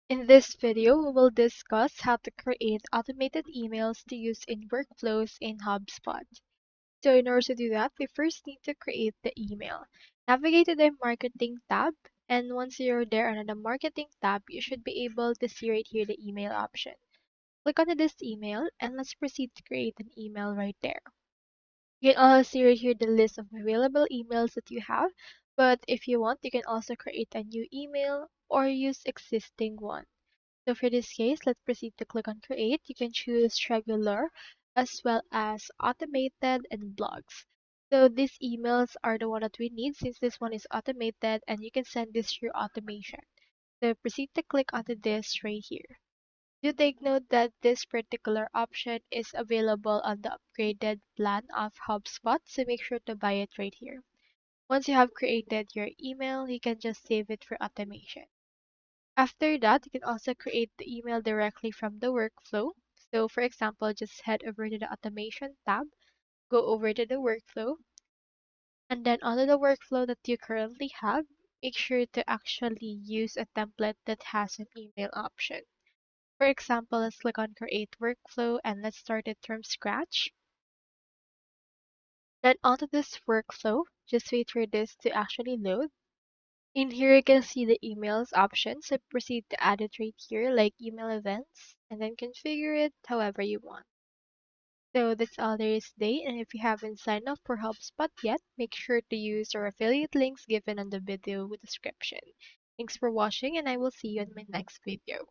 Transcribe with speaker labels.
Speaker 1: In this video, we will discuss how to create automated emails to use in workflows in HubSpot. So in order to do that, we first need to create the email. Navigate to the Marketing tab, and once you're there under the Marketing tab, you should be able to see right here the email option. Click on this email, and let's proceed to create an email right there. You can also see right here the list of available emails that you have, but if you want, you can also create a new email or use existing one. So for this case, let's proceed to click on create. You can choose regular as well as automated and blogs. So these emails are the one that we need since this one is automated and you can send this through automation. So proceed to click onto this right here. Do take note that this particular option is available on the upgraded plan of HubSpot, so make sure to buy it right here. Once you have created your email, you can just save it for automation. After that, you can also create the email directly from the workflow. So for example, just head over to the automation tab, go over to the workflow, and then under the workflow that you currently have, make sure to actually use a template that has an email option. For example, let's click on create workflow and let's start it from scratch. Then onto this workflow, just wait for this to actually load. In here, you can see the emails option, so proceed to add it right here, like email events, and then configure it however you want. So that's all there is today, and if you haven't signed up for HubSpot yet, make sure to use our affiliate links given on the video description. Thanks for watching, and I will see you in my next video.